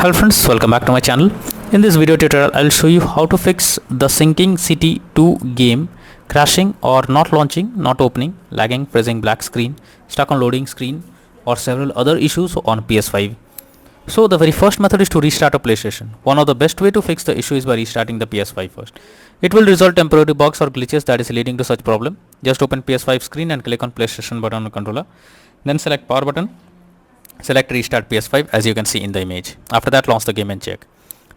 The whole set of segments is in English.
Hello friends, welcome back to my channel. In this video tutorial I'll show you how to fix the Sinking City 2 game crashing or not launching, not opening, lagging, pressing black screen, stuck on loading screen or several other issues on PS5. So the very first method is to restart a PlayStation. One of the best way to fix the issue is by restarting the PS5 first. It will resolve temporary bugs or glitches that is leading to such problem. Just open PS5 screen and click on PlayStation button on the controller. Then select power button. Select restart PS5 as you can see in the image. After that launch the game and check.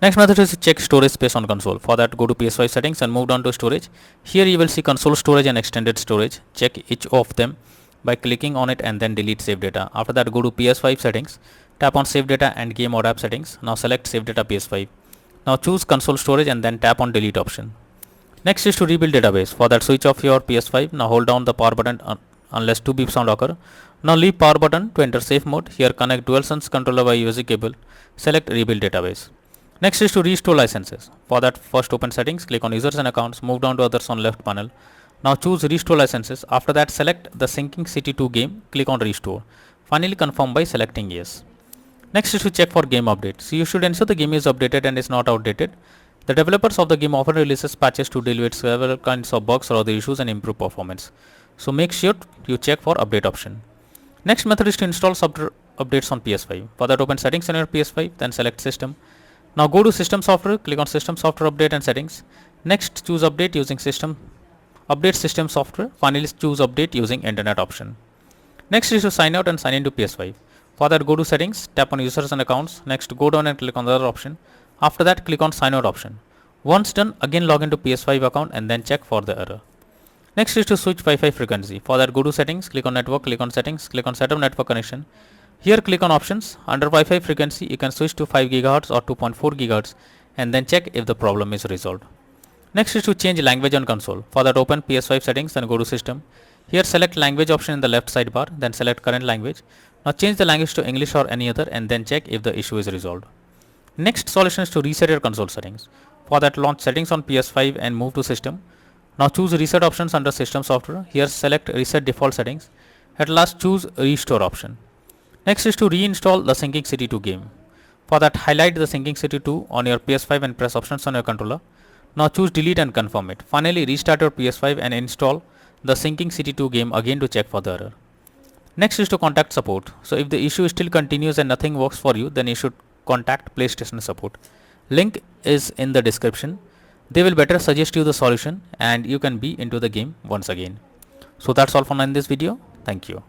Next method is to check storage space on console. For that go to PS5 settings and move down to storage. Here you will see console storage and extended storage. Check each of them by clicking on it and then delete save data. After that go to PS5 settings. Tap on save data and game or app settings. Now select save data PS5. Now choose console storage and then tap on delete option. Next is to rebuild database. For that switch off your PS5. Now hold down the power button unless 2 beep sound occur. Now leave power button to enter safe mode. Here connect DualSense controller by USB cable. Select rebuild database. Next is to restore licenses. For that first open settings, click on users and accounts, move down to others on left panel. Now choose restore licenses. After that select the Sinking City 2 game, click on restore. Finally confirm by selecting yes. Next is to check for game updates. So you should ensure the game is updated and is not outdated. The developers of the game often releases patches to deal with several kinds of bugs or other issues and improve performance. So make sure you check for update option. Next method is to install software updates on PS5. For that open settings on your PS5, then select system. Now go to system software, click on system software update and settings. Next choose update using system software. Finally choose update using internet option. Next is to sign out and sign into PS5. For that go to settings, tap on users and accounts. Next go down and click on the other option. After that click on sign out option. Once done, again log into PS5 account and then check for the error. Next is to switch Wi-Fi frequency. For that go to settings, click on network, click on settings, click on setup network connection. Here click on options. Under Wi-Fi frequency you can switch to 5 GHz or 2.4 GHz and then check if the problem is resolved. Next is to change language on console. For that open PS5 settings and go to system. Here select language option in the left sidebar, then select current language. Now change the language to English or any other and then check if the issue is resolved. Next solution is to reset your console settings. For that launch settings on PS5 and move to system. Now choose reset options under system software. Here select reset default settings. At last choose restore option. Next is to reinstall the Sinking City 2 game. For that highlight the Sinking City 2 on your PS5 and press options on your controller. Now choose delete and confirm it. Finally restart your PS5 and install the Sinking City 2 game again to check for the error. Next is to contact support. So if the issue still continues and nothing works for you, then you should contact PlayStation support. Link is in the description. They will better suggest you the solution and you can be into the game once again. So that's all for now in this video. Thank you.